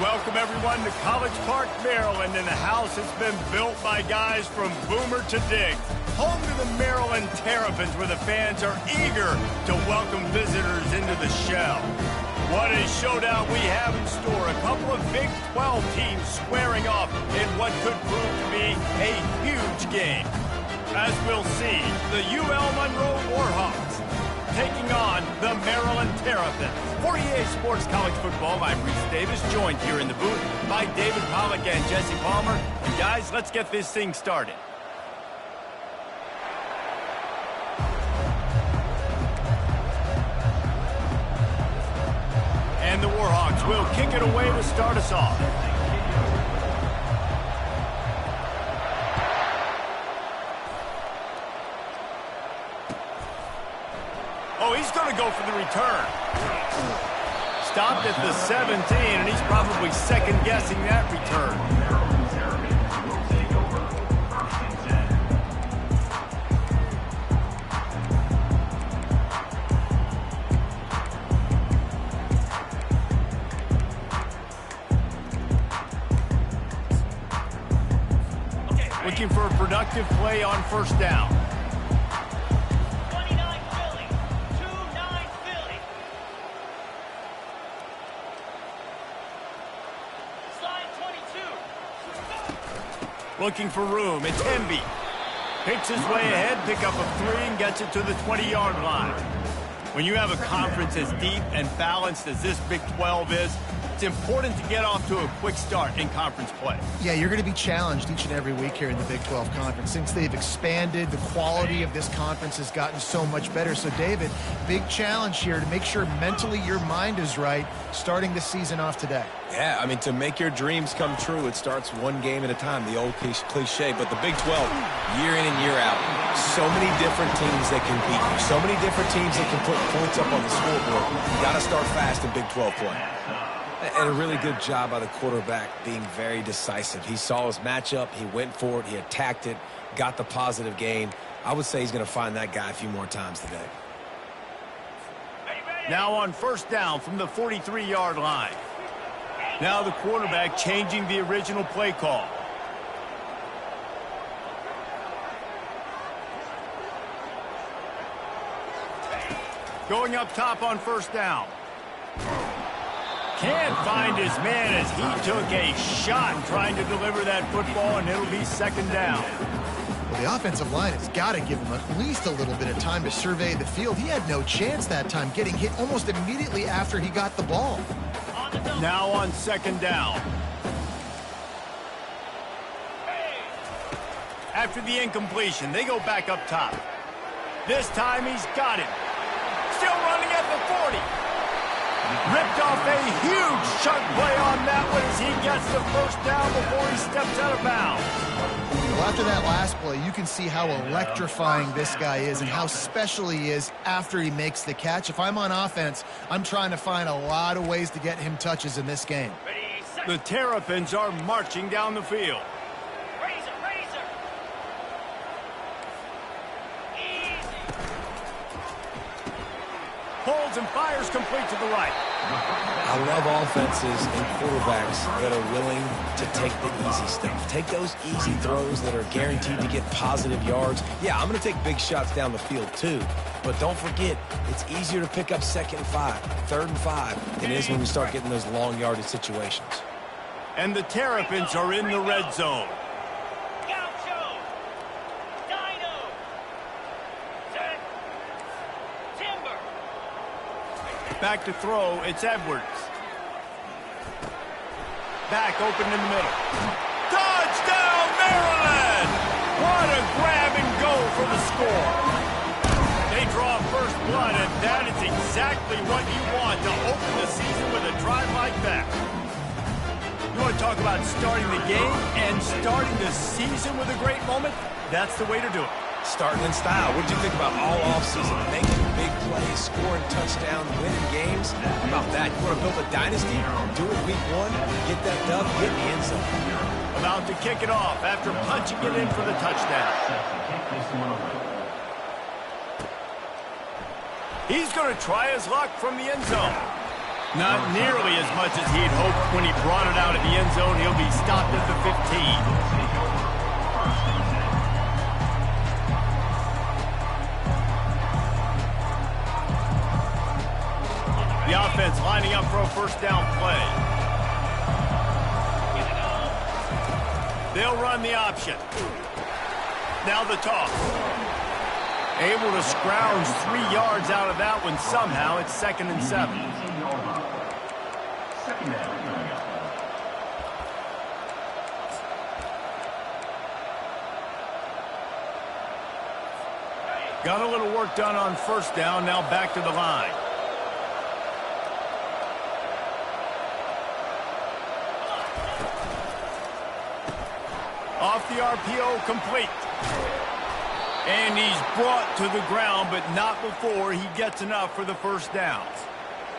Welcome, everyone, to College Park, Maryland, and the house has been built by guys from Boomer to Diggs. Home to the Maryland Terrapins, where the fans are eager to welcome visitors into the shell. What a showdown we have in store. A couple of Big 12 teams squaring off in what could prove to be a huge game. As we'll see, the UL Monroe Warhawks taking on the Maryland Terrapins. For EA Sports College Football, I'm Reese Davis, joined here in the booth by David Pollack and Jesse Palmer. And guys, let's get this thing started. And the Warhawks will kick it away to start us off. Oh, he's going to go for the return. Stopped at the 17, and he's probably second-guessing that return. Looking for a productive play on first down. Looking for room. It's Hemby. Picks his way ahead, pick up a 3, and gets it to the 20-yard line. When you have a conference as deep and balanced as this Big 12 is, it's important to get off to a quick start in conference play. Yeah, you're going to be challenged each and every week here in the Big 12 Conference. Since they've expanded, the quality of this conference has gotten so much better. So, David, big challenge here to make sure mentally your mind is right starting this season off today. Yeah, I mean, to make your dreams come true, it starts one game at a time, the old cliche. But the Big 12, year in and year out, so many different teams that can beat you, so many different teams that can put points up on the scoreboard. You got to start fast in Big 12 play. And a really good job by the quarterback being very decisive. He saw his matchup, he went for it, he attacked it, got the positive gain. I would say he's going to find that guy a few more times today. Now on first down from the 43-yard line. Now the quarterback changing the original play call. Going up top on first down. Can't find his man as he took a shot trying to deliver that football, and it'll be second down. Well, the offensive line has got to give him at least a little bit of time to survey the field. He had no chance that time, getting hit almost immediately after he got the ball. Now on second down. After the incompletion, they go back up top. This time he's got him. Still running at the 40. Ripped off a huge chunk play on that one as he gets the first down before he steps out of bounds. Well, after that last play, you can see how electrifying this guy is and how special he is after he makes the catch. If I'm on offense, I'm trying to find a lot of ways to get him touches in this game. The Terrapins are marching down the field. Holds and fires complete to the right. I love offenses and quarterbacks that are willing to take the easy stuff. Take those easy throws that are guaranteed to get positive yards. Yeah, I'm going to take big shots down the field too. But don't forget, it's easier to pick up 2nd and 5, 3rd and 5 than it is when we start getting those long yardage situations. And the Terrapins are in the red zone. Back to throw, it's Edwards. Back open in the middle. Touchdown, Maryland! What a grab and go for the score. They draw first blood, and that is exactly what you want to open the season with a drive like that. You want to talk about starting the game and starting the season with a great moment? That's the way to do it. Starting in style. What did you think about all offseason? Making big plays, scoring touchdowns, winning games? How about that? You want to build a dynasty? Do it week 1, get that dub, get in the end zone. About to kick it off after punching it in for the touchdown. He's going to try his luck from the end zone. Not nearly as much as he'd hoped when he brought it out of the end zone. He'll be stopped at the 15. The offense lining up for a first down play. They'll run the option. Now the toss. Able to scrounge 3 yards out of that one somehow. It's 2nd and 7. Got a little work done on first down. Now back to the line. Off the RPO, complete. And he's brought to the ground, but not before he gets enough for the first down.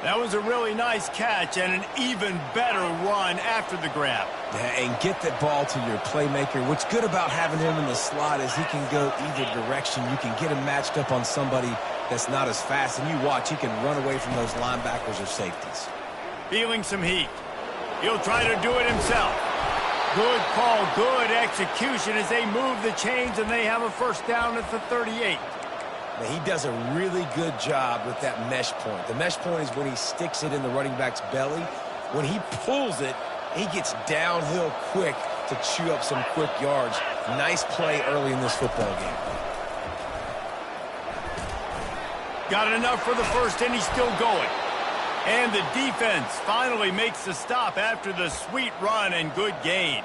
That was a really nice catch and an even better run after the grab. Yeah, and get that ball to your playmaker. What's good about having him in the slot is he can go either direction. You can get him matched up on somebody that's not as fast, and you watch, he can run away from those linebackers or safeties. Feeling some heat. He'll try to do it himself. Good call, good execution as they move the chains, and they have a first down at the 38. Now, he does a really good job with that mesh point. The mesh point is when he sticks it in the running back's belly. When he pulls it, he gets downhill quick to chew up some quick yards. Nice play early in this football game. Got enough for the first, and he's still going. And the defense finally makes the stop after the sweet run and good gain.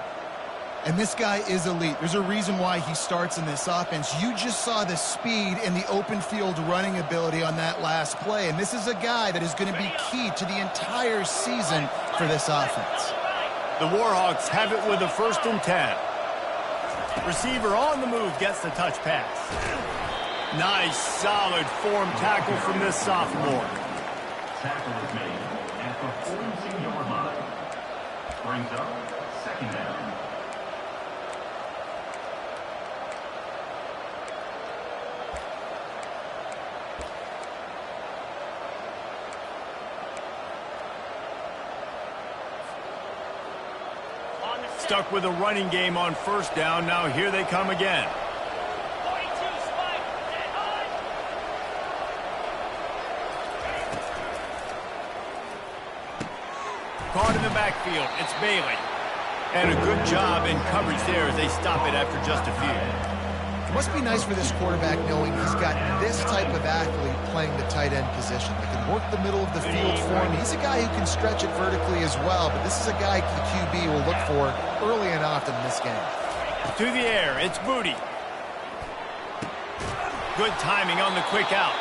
And this guy is elite. There's a reason why he starts in this offense. You just saw the speed and the open field running ability on that last play. And this is a guy that is going to be key to the entire season for this offense. The Warhawks have it with a 1st and 10. Receiver on the move gets the touch pass. Nice, solid form tackle from this sophomore. Tackle is made at the 42-yard line. Brings up 2nd down. Stuck with a running game on first down. Now here they come again. Caught in the backfield. It's Bailey. And a good job in coverage there as they stop it after just a few. It must be nice for this quarterback knowing he's got this type of athlete playing the tight end position. They can work the middle of the field for him. He's a guy who can stretch it vertically as well, but this is a guy the QB will look for early and often in this game. To the air, it's Booty. Good timing on the quick out.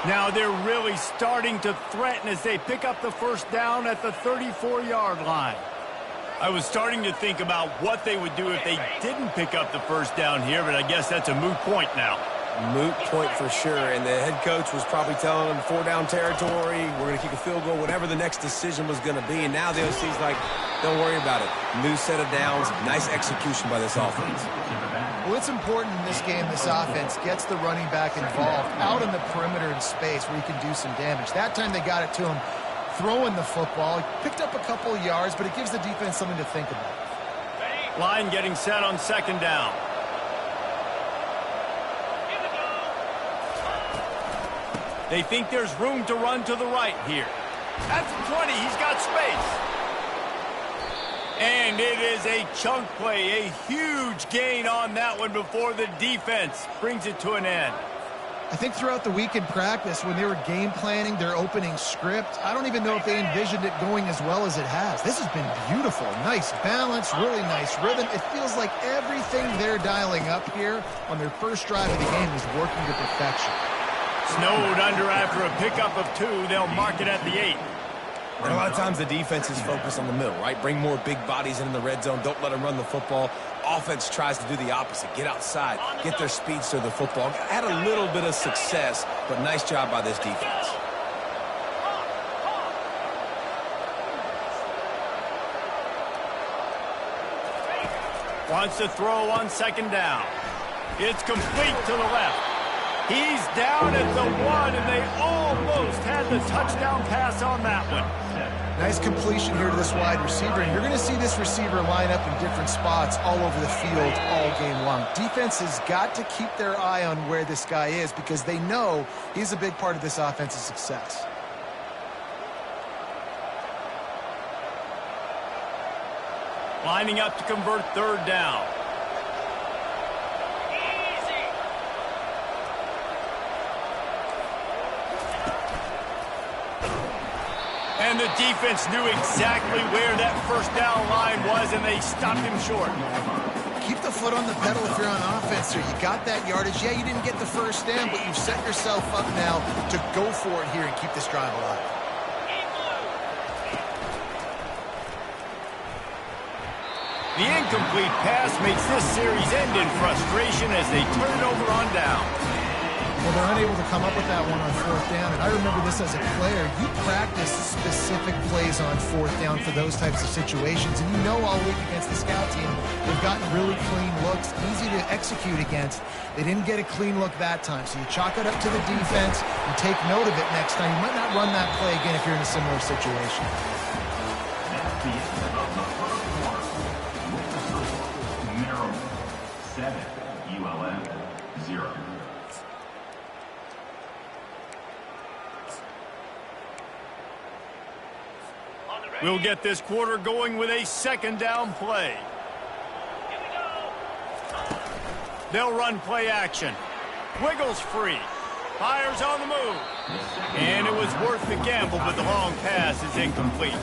Now they're really starting to threaten as they pick up the first down at the 34-yard line. I was starting to think about what they would do if they didn't pick up the first down here, but I guess that's a moot point now. Moot point for sure, and the head coach was probably telling them 4-down territory, we're going to kick a field goal, whatever the next decision was going to be, and now the OC's like, don't worry about it. New set of downs, nice execution by this offense. Well, it's important in this game this offense gets the running back involved out in the perimeter in space where he can do some damage. That time they got it to him throwing the football. He picked up a couple of yards, but it gives the defense something to think about. Line getting set on 2nd down. They think there's room to run to the right here. At the 20, he's got space. And it is a chunk play, a huge gain on that one before the defense brings it to an end. I think throughout the week in practice, when they were game planning their opening script, I don't even know if they envisioned it going as well as it has. This has been beautiful. Nice balance, really nice rhythm. It feels like everything they're dialing up here on their first drive of the game is working to perfection. Snowed under after a pickup of 2. They'll mark it at the 8. And a lot of times the defense is focused on the middle, right? Bring more big bodies in the red zone. Don't let them run the football. Offense tries to do the opposite. Get outside. Get their speeds to the football. Had a little bit of success, but nice job by this defense. Wants to throw on 2nd down. It's complete to the left. He's down at the 1, and they almost had the touchdown pass on that one. Nice completion here to this wide receiver, and you're going to see this receiver line up in different spots all over the field all game long. Defense has got to keep their eye on where this guy is because they know he's a big part of this offense's success. Lining up to convert third down. And the defense knew exactly where that first down line was, and they stopped him short. Keep the foot on the pedal if you're on offense here. You got that yardage. Yeah, you didn't get the first down, but you've set yourself up now to go for it here and keep this drive alive. The incomplete pass makes this series end in frustration as they turn it over on down. Well, they're unable to come up with that one on fourth down, and I remember this as a player. You practice specific plays on fourth down for those types of situations, and you know all week against the scout team, they've gotten really clean looks, easy to execute against. They didn't get a clean look that time, so you chalk it up to the defense and take note of it next time. You might not run that play again if you're in a similar situation. That's the end of the first quarter. With the score, Maryland 7, ULM 0. We'll get this quarter going with a second down play. They'll run play action. Wiggles free. Fires on the move. And it was worth the gamble, but the long pass is incomplete.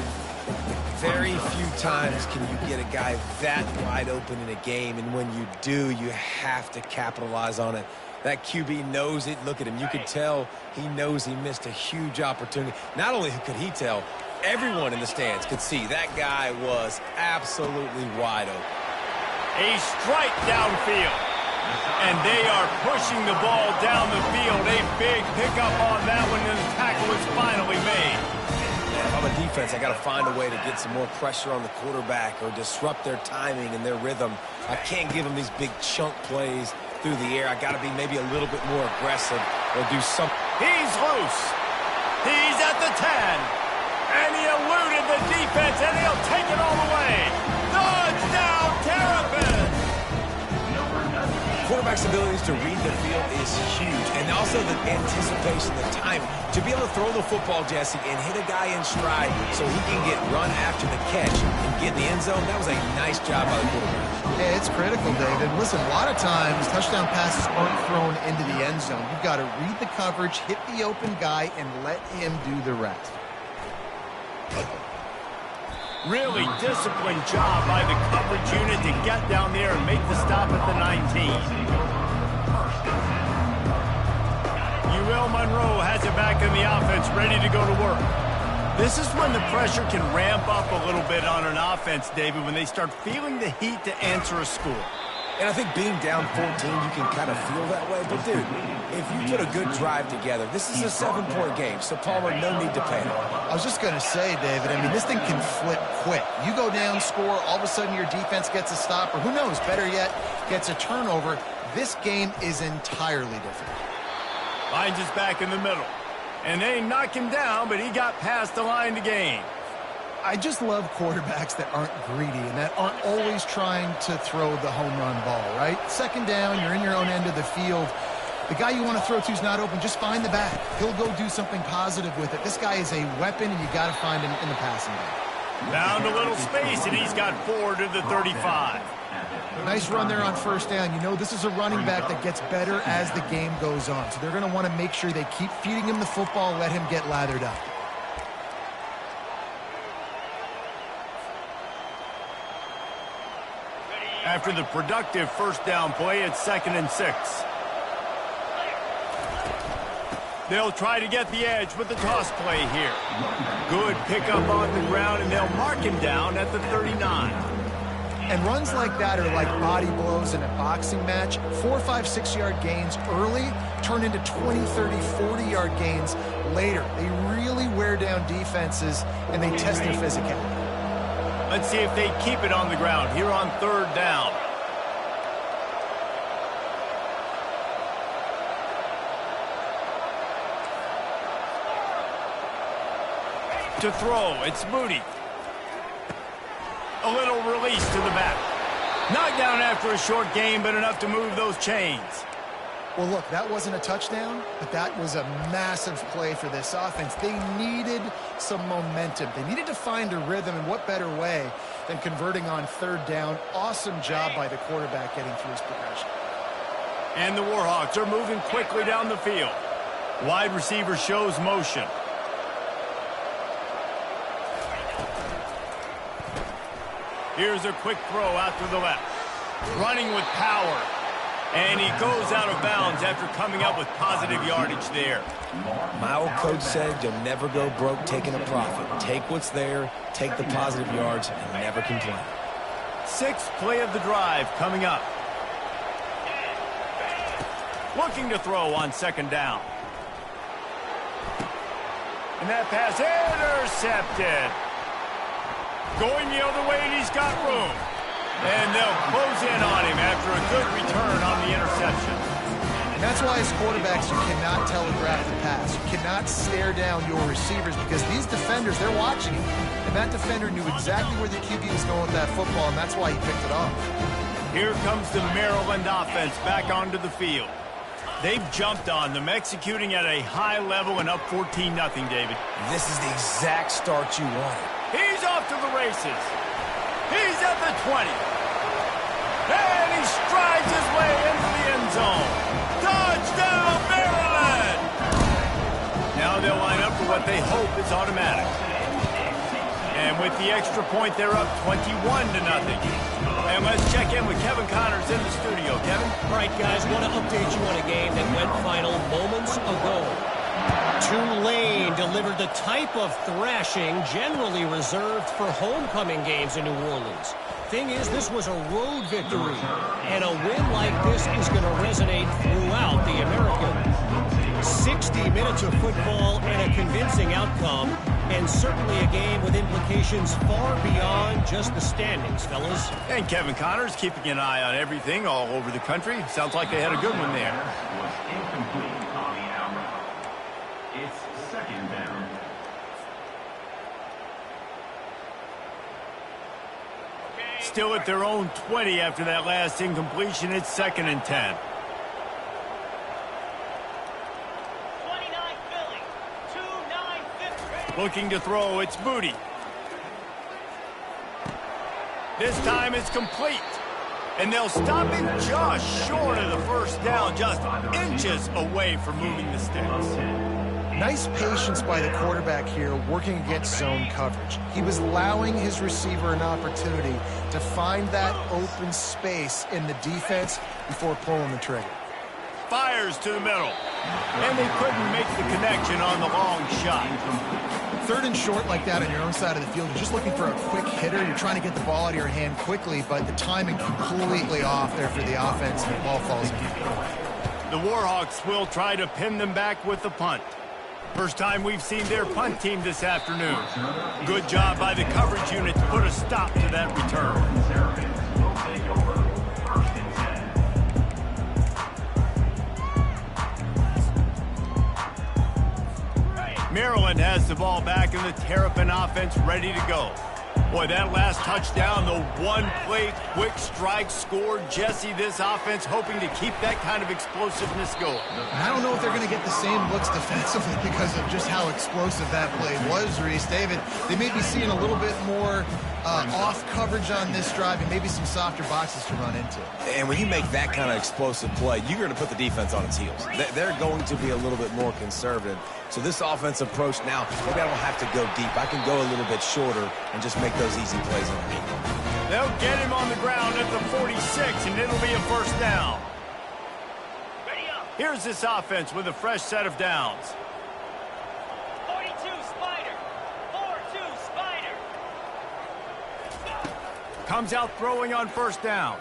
Very few times can you get a guy that wide open in a game, and when you do, you have to capitalize on it. That QB knows it. Look at him. You could tell he knows he missed a huge opportunity. Not only could he tell, everyone in the stands could see that guy was absolutely wide open. A strike downfield. And they are pushing the ball down the field. A big pickup on that one, and the tackle is finally made. If I'm a defense, I got to find a way to get some more pressure on the quarterback or disrupt their timing and their rhythm. I can't give them these big chunk plays through the air. I got to be maybe a little bit more aggressive or do something. He's loose. He's at the 10. And he eluded the defense, and he'll take it all the way. Touchdown, Terrapins! Quarterback's abilities to read the field is huge, and also the anticipation, the timing. To be able to throw the football, Jesse, and hit a guy in stride so he can get run after the catch and get in the end zone, that was a nice job by the quarterback. Yeah, it's critical, David. Listen, a lot of times touchdown passes aren't thrown into the end zone. You've got to read the coverage, hit the open guy, and let him do the rest. Really disciplined job by the coverage unit to get down there and make the stop at the 19. UL Monroe has it back in the offense, ready to go to work. This is when the pressure can ramp up a little bit on an offense, David, when they start feeling the heat to answer a score. And I think being down 14, you can kind of feel that way. But, dude, if you put a good drive together, this is a 7-point game, so Palmer, no need to panic. I was just going to say, David, I mean, this thing can flip quick. You go down, score, all of a sudden your defense gets a stop, or who knows, better yet, gets a turnover. This game is entirely different. Finds his back in the middle. And they knock him down, but he got past the line to gain. I just love quarterbacks that aren't greedy and that aren't always trying to throw the home run ball, right? Second down, you're in your own end of the field. The guy you want to throw to is not open. Just find the back. He'll go do something positive with it. This guy is a weapon, and you got to find him in the passing game. Found a little space, and he's got 4 to the 35. Nice run there on first down. You know, this is a running back that gets better as the game goes on. So they're going to want to make sure they keep feeding him the football, let him get lathered up. After the productive first down play, it's 2nd and 6. They'll try to get the edge with the toss play here. Good pickup on the ground, and they'll mark him down at the 39. And runs like that are like body blows in a boxing match. 4, 5, 6-yard gains early turn into 20, 30, 40-yard gains later. They really wear down defenses, and they test their physicality. Let's see if they keep it on the ground here on 3rd down. To throw, it's Moody. A little release to the back. Knocked down after a short game, but enough to move those chains. Well, look, that wasn't a touchdown, but that was a massive play for this offense. They needed some momentum. They needed to find a rhythm, and what better way than converting on third down. Awesome job by the quarterback getting through his progression. And the Warhawks are moving quickly down the field. Wide receiver shows motion. Here's a quick throw out to the left. Running with power. And he goes out of bounds after coming up with positive yardage there. My old coach said you'll never go broke taking a profit. Take what's there, take the positive yards, and never complain. Sixth play of the drive coming up. Looking to throw on second down. And that pass intercepted. Going the other way, and he's got room. And they'll close in on him after a good return on the interception. And that's why as quarterbacks, you cannot telegraph the pass. You cannot stare down your receivers because these defenders, they're watching you. And that defender knew exactly where the QB was going with that football, and that's why he picked it off. Here comes the Maryland offense back onto the field. They've jumped on them, executing at a high level and up 14-0, David. This is the exact start you wanted. He's off to the races. He's at the 20. And he strides his way into the end zone. Touchdown, Maryland! Now they'll line up for what they hope is automatic. And with the extra point, they're up 21-0. And let's check in with Kevin Connors in the studio. Kevin? All right, guys, want to update you on a game that went final moments ago. Tulane delivered the type of thrashing generally reserved for homecoming games in New Orleans. Thing is, this was a road victory, and a win like this is going to resonate throughout the American. 60 minutes of football and a convincing outcome, and certainly a game with implications far beyond just the standings, fellas. And Kevin Connors keeping an eye on everything all over the country. Sounds like they had a good one there. Was incomplete on the hour. It's second down. Still at their own 20 after that last incompletion. It's 2nd and 10. 29 Philly, 2-9 Philly. Looking to throw, it's Moody. This time it's complete. And they'll stop him just short of the first down, just inches away from moving the sticks. Nice patience by the quarterback here working against zone coverage. He was allowing his receiver an opportunity to find that open space in the defense before pulling the trigger. Fires to the middle. And they couldn't make the connection on the long shot. 3rd and short like that on your own side of the field, you're just looking for a quick hitter. You're trying to get the ball out of your hand quickly, but the timing completely off there for the offense, and the ball falls in. The Warhawks will try to pin them back with the punt. First time we've seen their punt team this afternoon. Good job by the coverage unit to put a stop to that return. Will take over 1st and 10. Maryland has the ball back and the Terrapin offense ready to go. Boy, that last touchdown, the one-play quick strike scored. Jesse, this offense hoping to keep that kind of explosiveness going. And I don't know if they're going to get the same looks defensively because of just how explosive that play was, Reese. David, they may be seeing a little bit more off coverage on this drive and maybe some softer boxes to run into. And when you make that kind of explosive play, you're going to put the defense on its heels. They're going to be a little bit more conservative. So this offense approach now, maybe I don't have to go deep. I can go a little bit shorter and just make those easy plays underneath. They'll get him on the ground at the 46, and it'll be a first down. Here's this offense with a fresh set of downs. 42 Spider, 4-2 Spider. Comes out throwing on first down.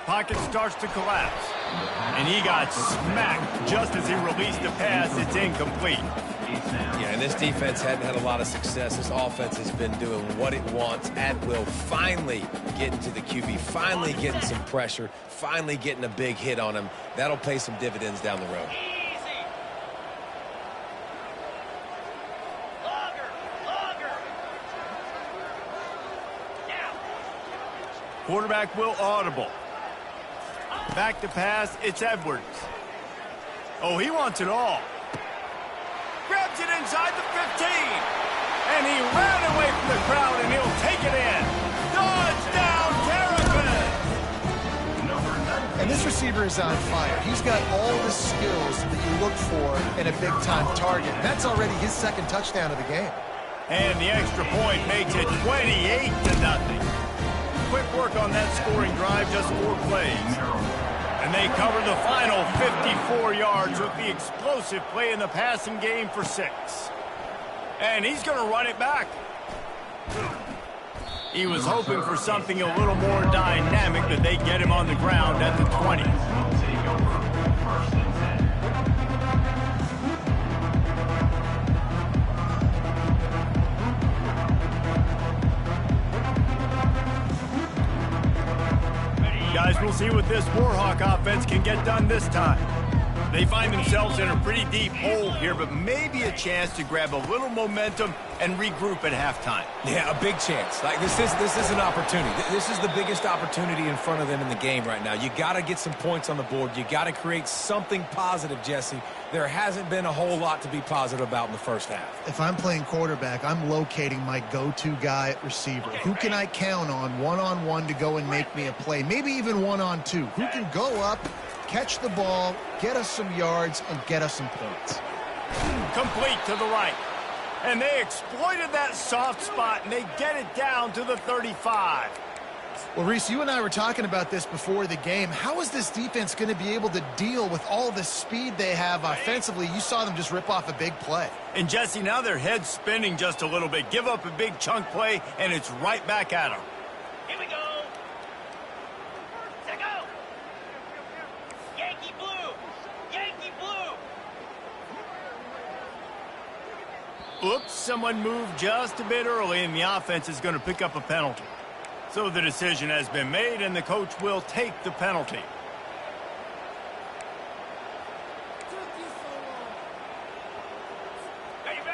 Pocket starts to collapse. And he got smacked just as he released the pass. It's incomplete. Yeah, and this defense hadn't had a lot of success. This offense has been doing what it wants at will. Finally getting to the QB, finally getting some pressure, finally getting a big hit on him. That'll pay some dividends down the road. Easy. Logger. Quarterback will audible. Back to pass, it's Edwards. Oh, he wants it all. Grabs it inside the 15. And he ran away from the crowd, and he'll take it in. Dodge down, Terrapin! And this receiver is on fire. He's got all the skills that you look for in a big-time target. That's already his second touchdown of the game. And the extra point makes it 28-0. Quick work on that scoring drive, just 4 plays. And they cover the final 54 yards with the explosive play in the passing game for 6. And he's going to run it back. He was hoping for something a little more dynamic, that they get him on the ground at the 20. Guys, we'll see what this Warhawk offense can get done this time. They find themselves in a pretty deep hole here, but maybe a chance to grab a little momentum and regroup at halftime. Yeah, a big chance. Like this is an opportunity. This is the biggest opportunity in front of them in the game right now. You got to get some points on the board. You got to create something positive, Jesse. There hasn't been a whole lot to be positive about in the first half. If I'm playing quarterback, I'm locating my go-to guy at receiver. Who can I count on one-on-one to go and make me a play? Maybe even one-on-two. Who can go up, catch the ball, get us some yards, and get us some points. Complete to the right. And they exploited that soft spot, and they get it down to the 35. Well, Reese, you and I were talking about this before the game. How is this defense going to be able to deal with all the speed they have offensively? You saw them just rip off a big play. And, Jesse, now their head's spinning just a little bit. Give up a big chunk play, and it's right back at them. Here we go. Set go. Yankee blue. Yankee blue. Oops, someone moved just a bit early, and the offense is going to pick up a penalty. So the decision has been made, and the coach will take the penalty.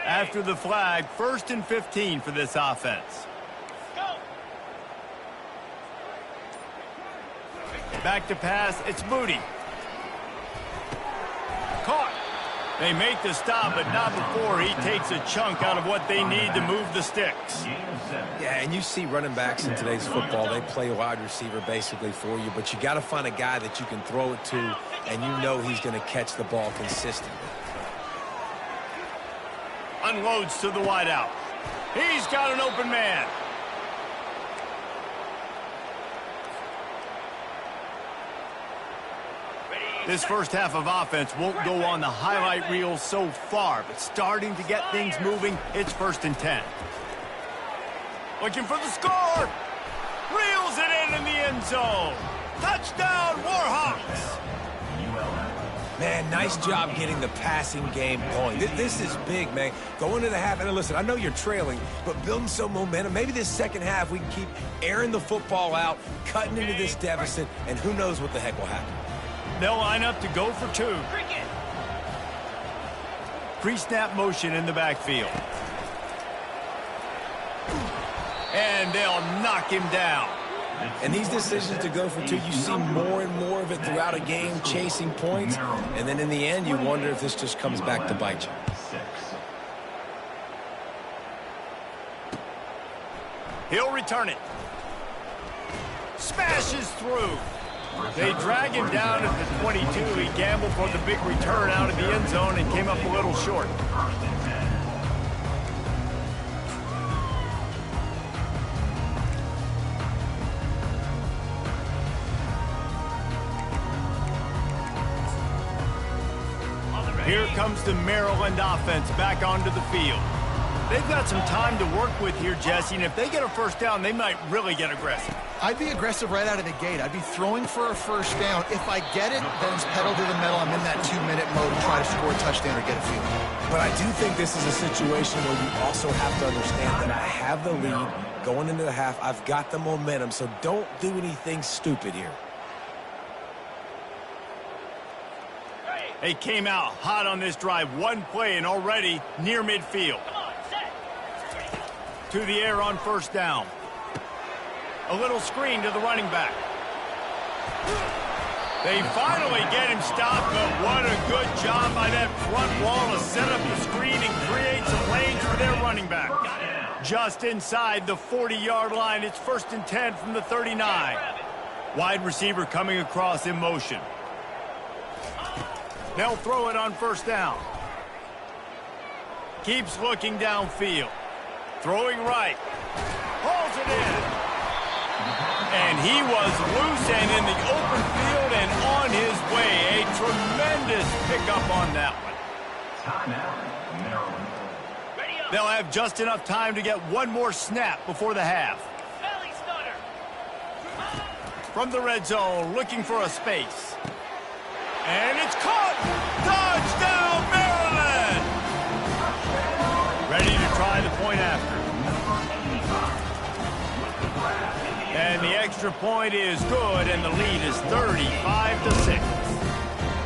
After the flag, 1st and 15 for this offense. Go. Back to pass, it's Moody. Caught. They make the stop, but not before he takes a chunk out of what they need to move the sticks. Yeah, and you see running backs in today's football, they play wide receiver basically for you, but you got to find a guy that you can throw it to, and you know he's going to catch the ball consistently. Unloads to the wideout. He's got an open man. This first half of offense won't go on the highlight reel so far, but starting to get things moving, it's 1st and 10. Looking for the score. Reels it in the end zone. Touchdown, Warhawks. Man, nice job getting the passing game going. This is big, man. Going to the half, and listen, I know you're trailing, but building some momentum. Maybe this second half we can keep airing the football out, cutting into this deficit, and who knows what the heck will happen. They'll line up to go for 2. Cricket. Pre-snap motion in the backfield. And they'll knock him down. And these decisions to go for 2, you see more and more of it throughout a game, chasing points. And then in the end, you wonder if this just comes back to bite you. He'll return it. Smashes through. They drag him down at the 22. He gambled for the big return out of the end zone and came up a little short. Here comes the Maryland offense back onto the field. They've got some time to work with here, Jesse, and if they get a first down, they might really get aggressive. I'd be aggressive right out of the gate. I'd be throwing for a first down. If I get it, then it's pedal to the metal. I'm in that 2-minute mode to try to score a touchdown or get a field goal. But I do think this is a situation where you also have to understand that I have the lead going into the half. I've got the momentum, so don't do anything stupid here. They came out hot on this drive. One play and already near midfield. Come on, set. To the air on first down. A little screen to the running back. They finally get him stopped, but what a good job by that front wall to set up the screen and create some lanes for their running back. Just inside the 40-yard line, it's 1st and 10 from the 39. Wide receiver coming across in motion. They'll throw it on 1st down. Keeps looking downfield. Throwing right. Hauls it in. And he was loose and in the open field and on his way. A tremendous pickup on that one. Timeout, Maryland. Ready up. They'll have just enough time to get one more snap before the half. Belly stunner. From the red zone, looking for a space. And it's caught! Touchdown, Maryland! Ready to try the point after. And the extra point is good, and the lead is 35-6.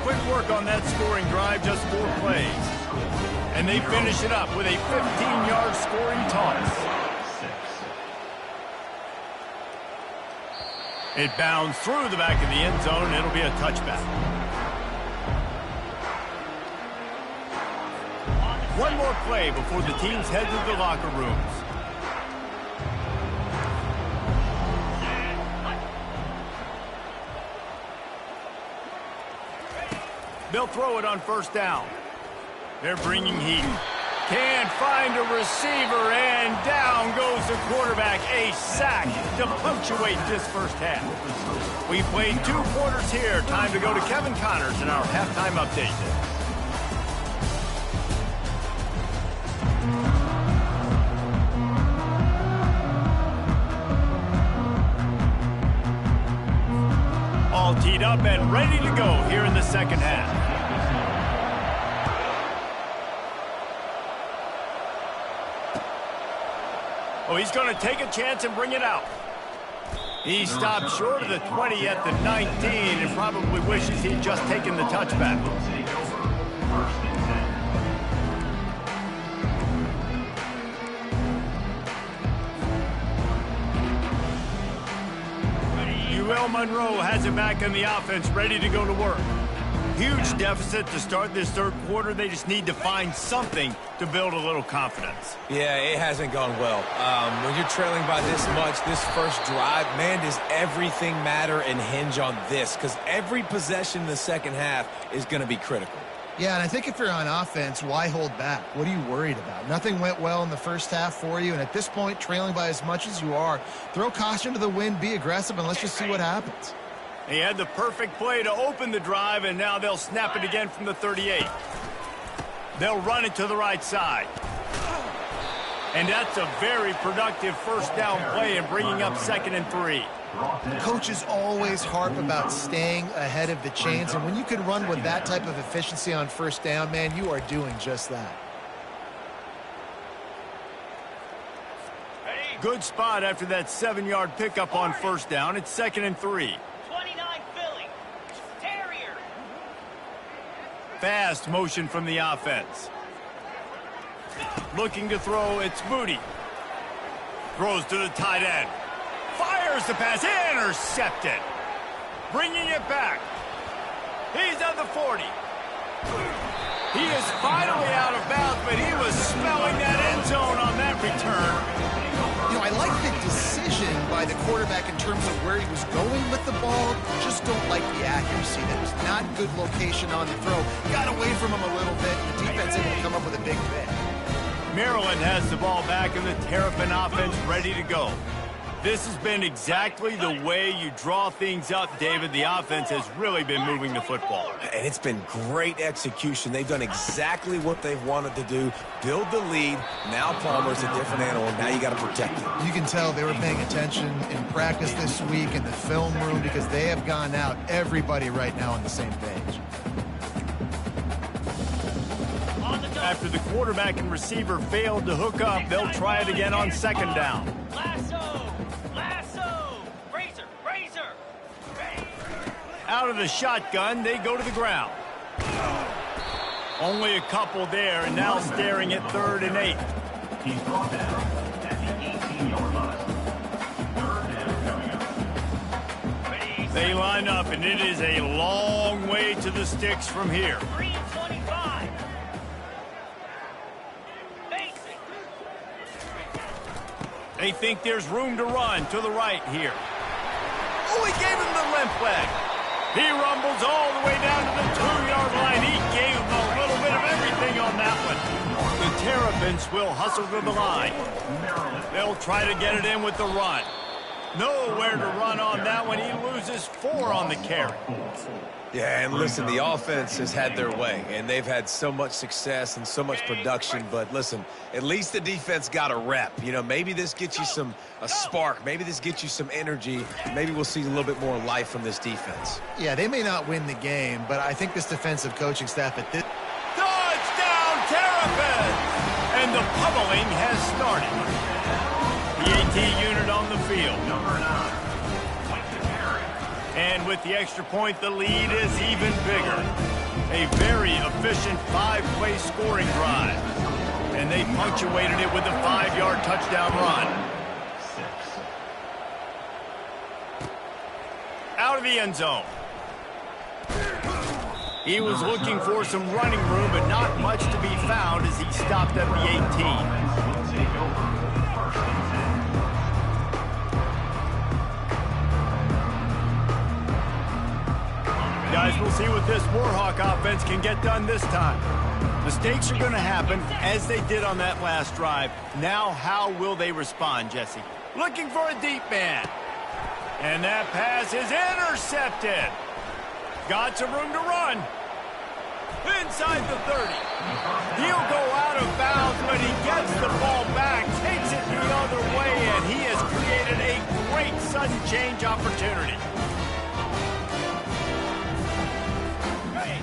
Quick work on that scoring drive, just 4 plays. And they finish it up with a 15-yard scoring toss. It bounds through the back of the end zone, and it'll be a touchback. One more play before the teams head to the locker rooms. They'll throw it on 1st down. They're bringing heat. Can't find a receiver, and down goes the quarterback. A sack to punctuate this first half. We played 2 quarters here. Time to go to Kevin Connors in our halftime update. All teed up and ready to go here in the second half. Oh, he's going to take a chance and bring it out. He stopped short of the 20 at the 19 and probably wishes he'd just taken the touchback. UL Monroe has it back in the offense, ready to go to work. Huge deficit to start this third quarter. They just need to find something to build a little confidence. Yeah, it hasn't gone well. When you're trailing by this much, this first drive, man, does everything matter and hinge on this? Because every possession in the second half is going to be critical. Yeah, and I think if you're on offense, why hold back? What are you worried about? Nothing went well in the first half for you, and at this point, trailing by as much as you are, throw caution to the wind, be aggressive, and let's just see what happens. He had the perfect play to open the drive, and now they'll snap it again from the 38. They'll run it to the right side. And that's a very productive first down play and bringing up 2nd and 3. Coaches always harp about staying ahead of the chains, and when you can run with that type of efficiency on first down, man, you are doing just that. Good spot after that 7-yard pickup on first down. It's 2nd and 3. 29 Philly. Terrier. Fast motion from the offense. Looking to throw, it's Moody. Throws to the tight end. Fires the pass, intercepted. Bringing it back. He's at the 40. He is finally out of bounds, but he was smelling that end zone on that return. You know, I like the decision by the quarterback in terms of where he was going with the ball. Just don't like the accuracy. That was not good location on the throw. Got away from him a little bit. The defense able to come up with a big pick. Maryland has the ball back and the Terrapin offense ready to go. This has been exactly the way you draw things up, David. The offense has really been moving the football. And it's been great execution. They've done exactly what they've wanted to do. Build the lead. Now Palmer's a different animal. Now you got to protect him. You can tell they were paying attention in practice this week in the film room because they have gone out, everybody right now on the same page. After the quarterback and receiver failed to hook up, they'll try it again on 2nd down. Lasso. Razor. Out of the shotgun, they go to the ground. Only a couple there, and now staring at 3rd and 8. He's brought down at the 18-yard line. 3rd down. They line up, and it is a long way to the sticks from here. 325. Basic. They think there's room to run to the right here. Oh, he gave him the limp leg. He rumbles all the way down to the 2-yard line. He gave him a little bit of everything on that one. The Terrapins will hustle to the line. They'll try to get it in with the run. Nowhere to run on that one. He loses 4 on the carry. Yeah, and listen, the offense has had their way, and they've had so much success and so much production. But listen, at least the defense got a rep. You know, maybe this gets you a spark. Maybe this gets you some energy. Maybe we'll see a little bit more life from this defense. Yeah, they may not win the game, but I think this defensive coaching staff at this... Touchdown, Terrapins! And the pummeling has started. The AT unit on the field. Number 9. And with the extra point, the lead is even bigger. A very efficient 5-play scoring drive. And they punctuated it with a 5-yard touchdown run. 6. Out of the end zone. He was looking for some running room, but not much to be found as he stopped at the 18. Will take over. First and 10. Guys, we'll see what this Warhawk offense can get done this time. Mistakes are going to happen, as they did on that last drive. Now, how will they respond, Jesse? Looking for a deep man. And that pass is intercepted. Got some room to run. Inside the 30. He'll go out of bounds, but he gets the ball back, takes it the other way, and he has created a great sudden change opportunity.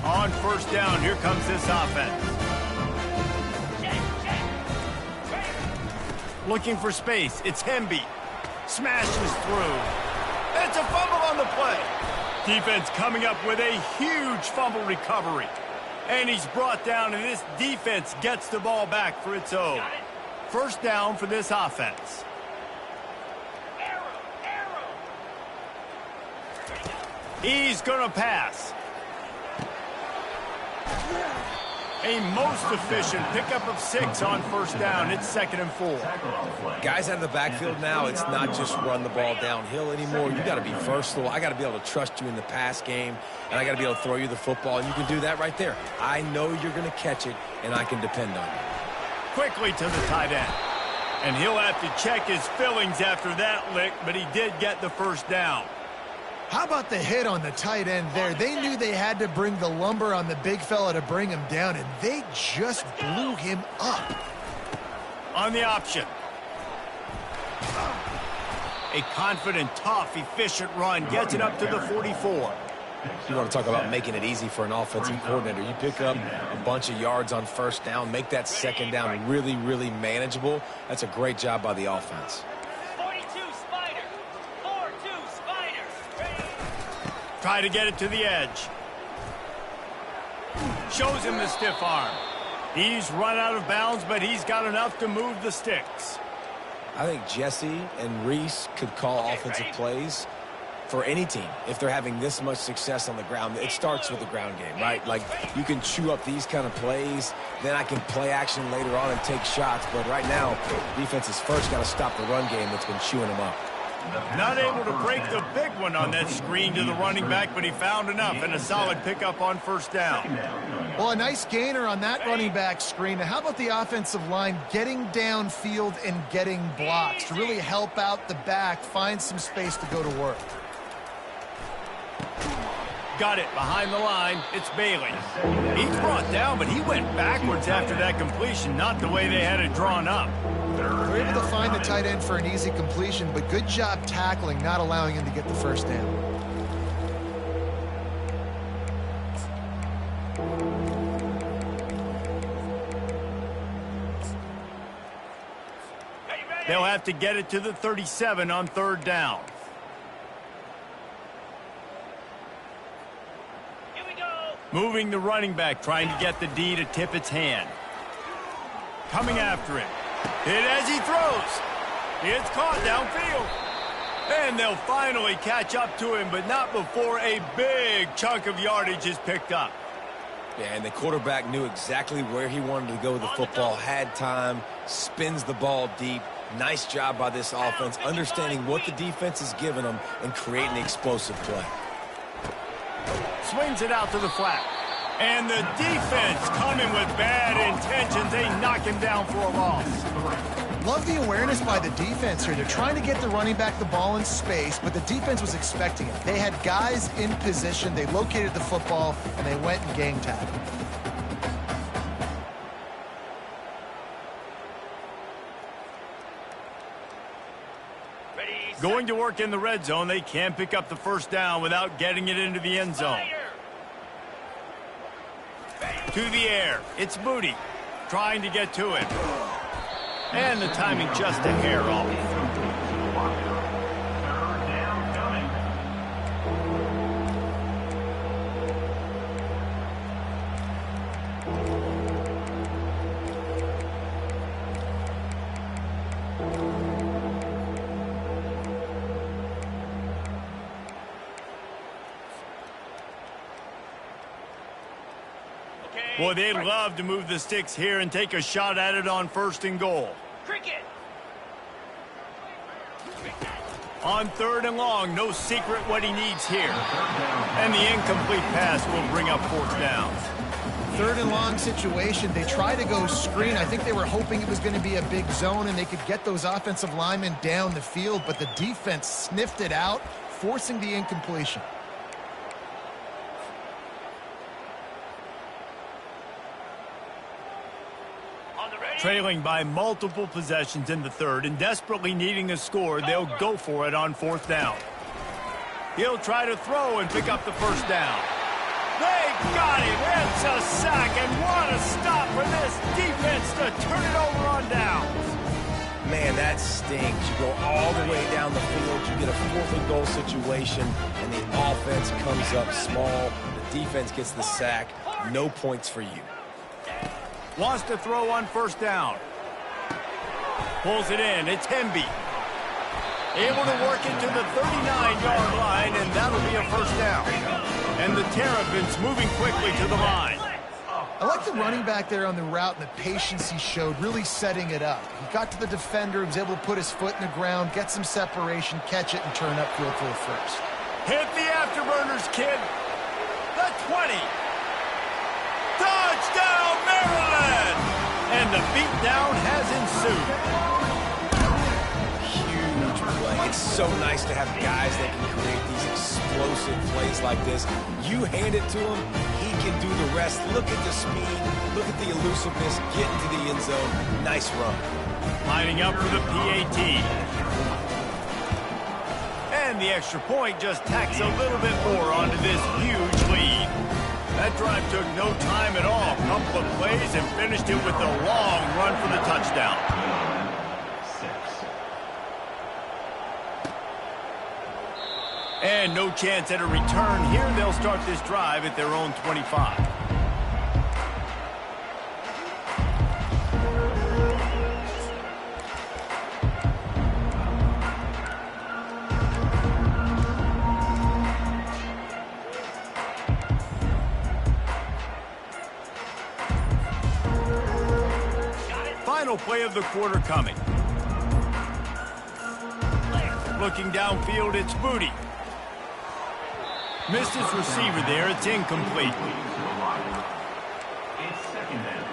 On first down, here comes this offense. Looking for space. It's Hemby. Smashes through. That's a fumble on the play. Defense coming up with a huge fumble recovery. And he's brought down, and this defense gets the ball back for its own. First down for this offense. He's going to pass. A most efficient pickup of 6 on first down. It's 2nd and 4. Guys out of the backfield now, it's not just run the ball downhill anymore. You got to be versatile. I got to be able to trust you in the pass game, and I got to be able to throw you the football, and you can do that right there. I know you're going to catch it, and I can depend on you. Quickly to the tight end. And he'll have to check his fillings after that lick, but he did get the first down. How about the hit on the tight end there? They knew they had to bring the lumber on the big fella to bring him down, and they just blew him up. On the option. A confident, tough, efficient run gets it up to the 44. You want to talk about making it easy for an offensive coordinator. You pick up a bunch of yards on first down, make that second down really, really manageable. That's a great job by the offense. 42 Spiders. 4-2 Spiders. Try to get it to the edge. Shows him the stiff arm. He's run out of bounds, but he's got enough to move the sticks. I think Jesse and Reese could call offensive plays for any team if they're having this much success on the ground. It starts with the ground game, right? Like, you can chew up these kind of plays, then I can play action later on and take shots. But right now, defense has first got to stop the run game that's been chewing them up. Not able to break the big one on that screen to the running back, but he found enough and a solid pickup on first down. Well, a nice gainer on that running back screen. Now, how about the offensive line getting downfield and getting blocks to really help out the back, find some space to go to work? Got it behind the line. It's Bailey. He's brought down, but he went backwards after that completion, not the way they had it drawn up. They're able to find the tight end for an easy completion, but good job tackling, not allowing him to get the first down. They'll have to get it to the 37 on third down. Here we go. Moving the running back, trying to get the D to tip its hand. Coming after it. Hit as he throws. It's caught downfield. And they'll finally catch up to him, but not before a big chunk of yardage is picked up. Yeah, and the quarterback knew exactly where he wanted to go with the football, had time, spins the ball deep. Nice job by this offense, understanding what the defense is giving them and creating the explosive play. Swings it out to the flat. And the defense coming with bad intentions. They knock him down for a loss. Love the awareness by the defense here. They're trying to get the running back the ball in space, but the defense was expecting it. They had guys in position. They located the football, and they went and gang tackled. Going to work in the red zone, they can't pick up the first down without getting it into the end zone. To the air, it's Moody, trying to get to it. And the timing just a hair off. Third down coming. Boy, they'd love to move the sticks here and take a shot at it on 1st and goal. Cricket. On 3rd and long, no secret what he needs here. And the incomplete pass will bring up 4th down. 3rd and long situation. They try to go screen. I think they were hoping it was going to be a big zone and they could get those offensive linemen down the field, but the defense sniffed it out, forcing the incompletion. Trailing by multiple possessions in the 3rd and desperately needing a score, they'll go for it on 4th down. He'll try to throw and pick up the 1st down. They got him. It's a sack, and what a stop for this defense to turn it over on downs. Man, that stings. You go all the way down the field, you get a 4th and goal situation, and the offense comes up small. The defense gets the sack. No points for you. Wants to throw on 1st down. Pulls it in. It's Hemby. Able to work it to the 39-yard line, and that'll be a 1st down. And the Terrapins moving quickly to the line. I like the running back there on the route and the patience he showed, really setting it up. He got to the defender, was able to put his foot in the ground, get some separation, catch it, and turn upfield for the 1st. Hit the afterburners, kid. The 20. Touchdown, Maryland! And the beatdown has ensued. Huge play. It's so nice to have guys that can create these explosive plays like this. You hand it to him, he can do the rest. Look at the speed, look at the elusiveness, get into the end zone. Nice run. Lining up for the PAT. And the extra point just tacks a little bit more onto this huge lead. That drive took no time at all. Couple of plays and finished it with a long run for the touchdown. And no chance at a return here. They'll start this drive at their own 25. Final play of the quarter coming. Looking downfield, it's Moody. Missed his receiver there. It's incomplete. It's 2nd down.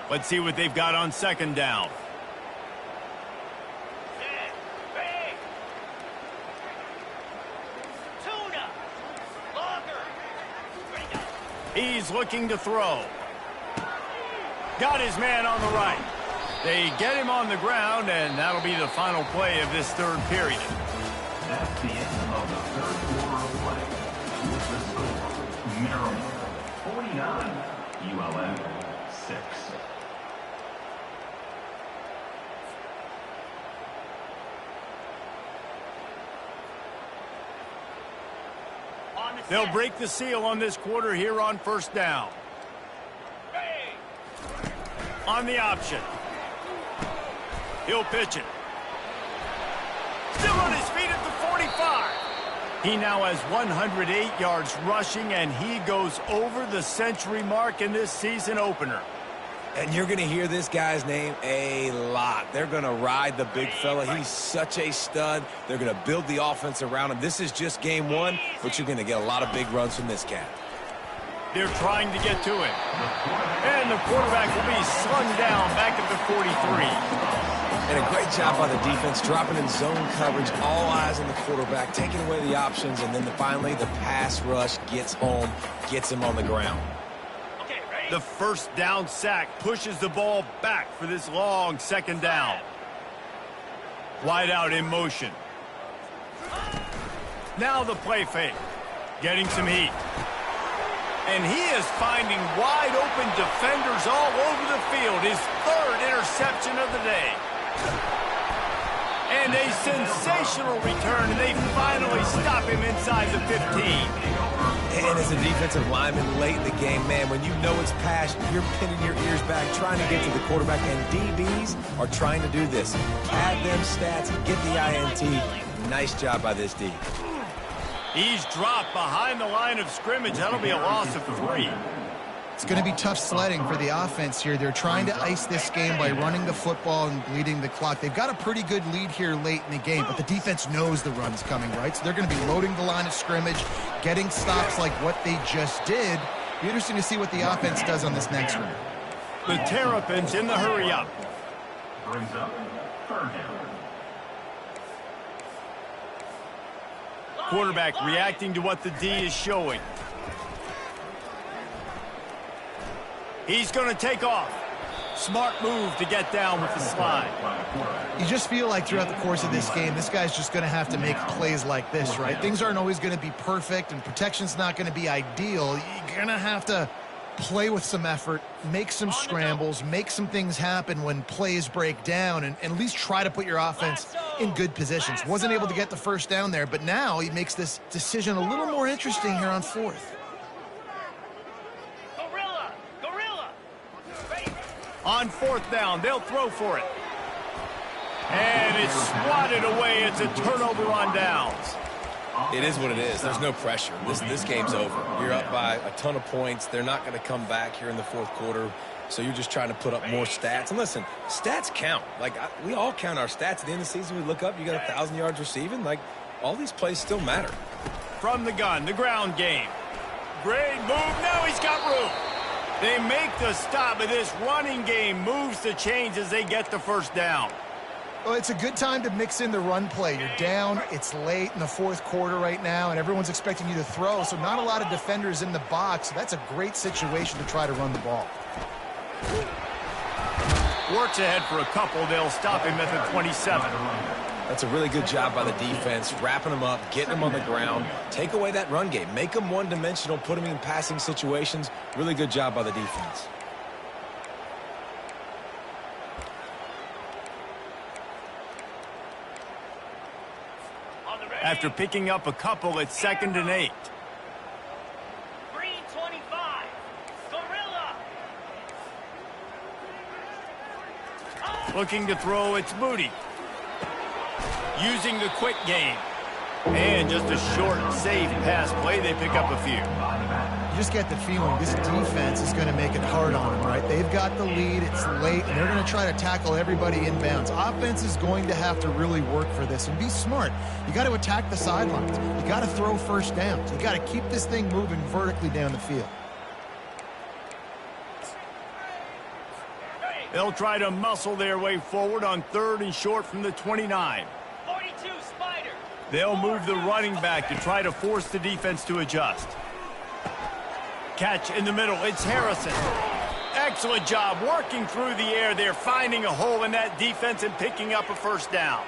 Let's see what they've got on 2nd down. He's looking to throw. Got his man on the right. They get him on the ground, and that'll be the final play of this 3rd period. That's the end of the 3rd quarter of play. With the score, Maryland 49, ULM 6. They'll break the seal on this quarter here on 1st down. On the option. He'll pitch it. Still on his feet at the 45. He now has 108 yards rushing, and he goes over the century mark in this season opener. And you're going to hear this guy's name a lot. They're going to ride the big fella. He's such a stud. They're going to build the offense around him. This is just game one, but you're going to get a lot of big runs from this cat. They're trying to get to him. And the quarterback will be slung down back at the 43. And a great job by the defense, dropping in zone coverage, all eyes on the quarterback, taking away the options, and then finally the pass rush gets home, gets him on the ground. The first down sack pushes the ball back for this long second down. Wide out in motion. Now the play fake. Getting some heat. And he is finding wide open defenders all over the field. His third interception of the day. And a sensational return, and they finally stop him inside the 15. And as a defensive lineman late in the game, man, when you know it's past, you're pinning your ears back, trying to get to the quarterback, and DBs are trying to do this. Pad them stats, get the INT. Nice job by this D. He's dropped behind the line of scrimmage. That'll be a loss of 3. It's going to be tough sledding for the offense here. They're trying to ice this game by running the football and bleeding the clock. They've got a pretty good lead here late in the game, but the defense knows the run's coming, right? So they're going to be loading the line of scrimmage, getting stops like what they just did. Be interesting to see what the offense does on this next one. The Terrapins in the hurry up. Brings up third down. Quarterback reacting to what the D is showing. He's going to take off. Smart move to get down with the slide. You just feel like throughout the course of this game, this guy's just going to have to make plays like this, right? Things aren't always going to be perfect, and protection's not going to be ideal. You're going to have to play with some effort, make some scrambles, make some things happen when plays break down, and at least try to put your offense in good positions. Wasn't able to get the first down there, but now he makes this decision a little more interesting here on fourth. On fourth down, they'll throw for it. And it's swatted away. It's a turnover on downs. It is what it is. There's no pressure. This game's over. You're up by a ton of points. They're not going to come back here in the fourth quarter, so you're just trying to put up more stats. And listen, stats count. We all count our stats. At the end of the season, we look up, you got 1,000 yards receiving. All these plays still matter. From the gun, the ground game. Great move. Now he's got room. They make the stop, but this running game moves the chains as they get the first down. Well, it's a good time to mix in the run play. You're down, it's late in the fourth quarter right now, and everyone's expecting you to throw, so not a lot of defenders in the box. That's a great situation to try to run the ball. Works ahead for a couple. They'll stop him at the 27. That's a really good job by the defense, wrapping them up, getting them on the ground. Take away that run game. Make them one-dimensional, put them in passing situations. Really good job by the defense. After picking up a couple, it's 2nd and 8. Green 25. Gorilla. Looking to throw, it's Moody. Using the quick game. And just a short, safe pass play. They pick up a few. You just get the feeling this defense is going to make it hard on them, right? They've got the lead. It's late, and they're going to try to tackle everybody inbounds. Offense is going to have to really work for this and be smart. You got to attack the sidelines. You got to throw first downs. You got to keep this thing moving vertically down the field. They'll try to muscle their way forward on 3rd and short from the 29. 42 Spider. They'll move the running back to try to force the defense to adjust. Catch in the middle. It's Harrison. Excellent job working through the air. They're finding a hole in that defense and picking up a first down.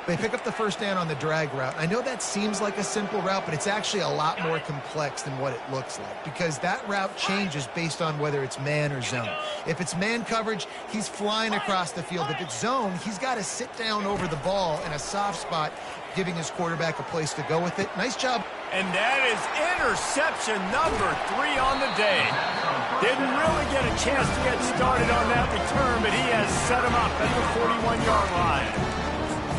They pick up the first down on the drag route. I know that seems like a simple route, but it's actually a lot more complex than what it looks like because that route changes based on whether it's man or zone. If it's man coverage, he's flying across the field. If it's zone, he's got to sit down over the ball in a soft spot, giving his quarterback a place to go with it. Nice job. And that is interception number 3 on the day. Didn't really get a chance to get started on that return, but he has set him up at the 41-yard line.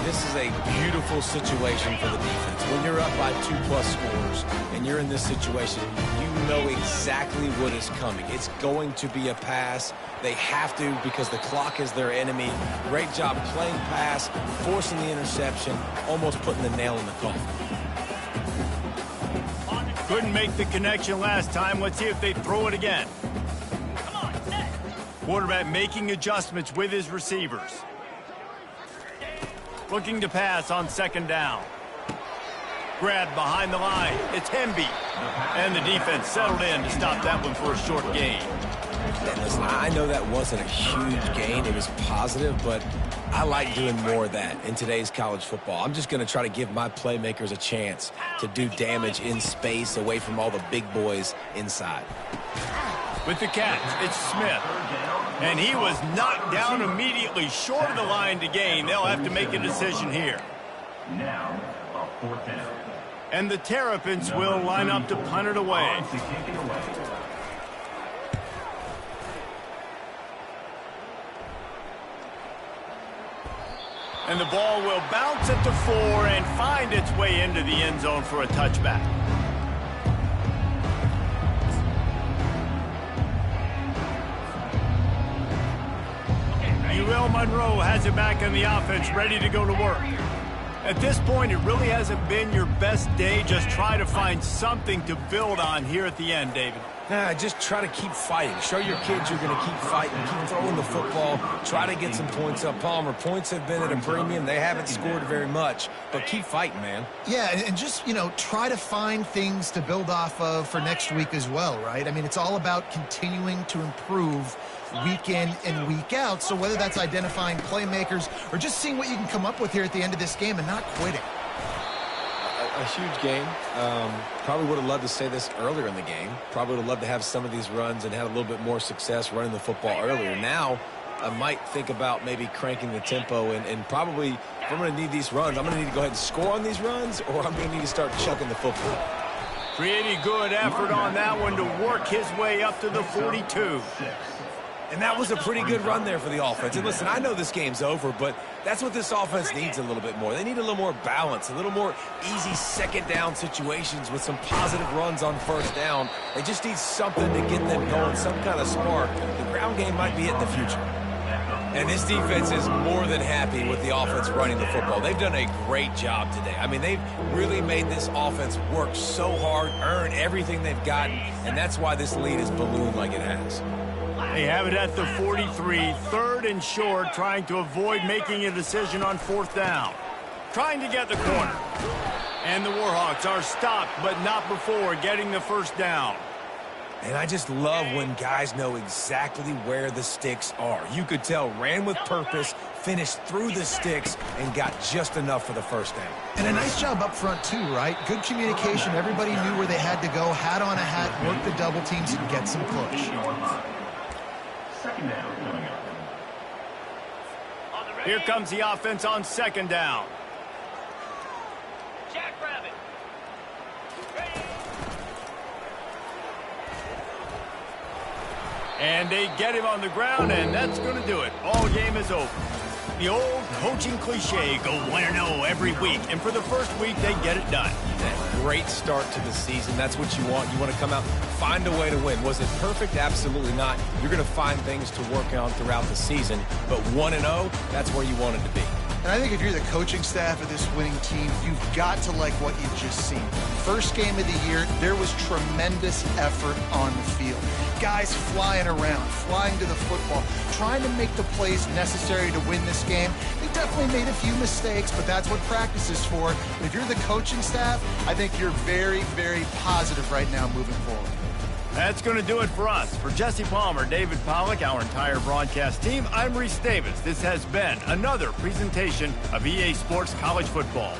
This is a beautiful situation for the defense. When you're up by 2+ scores and you're in this situation, you know exactly what is coming. It's going to be a pass. They have to because the clock is their enemy. Great job playing pass, forcing the interception, almost putting the nail in the coffin. Couldn't make the connection last time. Let's see if they throw it again. Come on, set. Quarterback making adjustments with his receivers. Looking to pass on second down. Grabbed behind the line. It's Hemby. And the defense settled in to stop that one for a short gain. And listen, I know that wasn't a huge gain. It was positive, but I like doing more of that in today's college football. I'm just going to try to give my playmakers a chance to do damage in space away from all the big boys inside. With the catch, it's Smith. And he was knocked down immediately short of the line to gain. They'll have to make a decision here. Now, a 4th down. And the Terrapins will line up to punt it away. To kick it away. And the ball will bounce at the 4 and find its way into the end zone for a touchback. UL Monroe has it back on the offense, ready to go to work. At this point, it really hasn't been your best day. Just try to find something to build on here at the end, David. Just try to keep fighting. Show your kids you're going to keep fighting, keep throwing the football, try to get some points up. Palmer, points have been at a premium. They haven't scored very much, but keep fighting, man. Yeah, and just, try to find things to build off of for next week as well, right? I mean, it's all about continuing to improve week in and week out. So whether that's identifying playmakers or just seeing what you can come up with here at the end of this game and not quitting. A huge game. Probably would have loved to say this earlier in the game. Probably would have loved to have some of these runs and had a little bit more success running the football earlier. Now, I might think about maybe cranking the tempo and probably, if I'm going to need these runs, I'm going to need to go ahead and score on these runs, or I'm going to need to start chucking the football. Pretty good effort on that one to work his way up to the 42. And that was a pretty good run there for the offense. And listen, I know this game's over, but that's what this offense needs a little bit more. They need a little more balance, a little more easy second down situations with some positive runs on first down. They just need something to get them going, some kind of spark. The ground game might be it in the future. And this defense is more than happy with the offense running the football. They've done a great job today. I mean, they've really made this offense work so hard, earn everything they've gotten, and that's why this lead has ballooned like it has. They have it at the 43, 3rd and short, trying to avoid making a decision on 4th down. Trying to get the corner. And the Warhawks are stopped, but not before getting the first down. And I just love when guys know exactly where the sticks are. You could tell, ran with purpose, finished through the sticks, and got just enough for the first down. And a nice job up front, too, right? Good communication. Everybody knew where they had to go, hat on a hat, work the double teams, and get some push. Second down coming up. Here comes the offense on 2nd down. Jackrabbit. Ready. And they get him on the ground, and that's going to do it. Ball game is over. The old coaching cliche, go 1-0 every week. And for the first week, they get it done. Great start to the season. That's what you want. You want to come out, find a way to win. Was it perfect? Absolutely not. You're going to find things to work on throughout the season. But 1-0, that's where you want it to be. And I think if you're the coaching staff of this winning team, you've got to like what you've just seen. First game of the year, there was tremendous effort on the field. Guys flying around, flying to the football, trying to make the plays necessary to win this game. They definitely made a few mistakes, but that's what practice is for. But if you're the coaching staff, I think you're very, very positive right now moving forward. That's going to do it for us. For Jesse Palmer, David Pollack, our entire broadcast team, I'm Reese Davis. This has been another presentation of EA Sports College Football.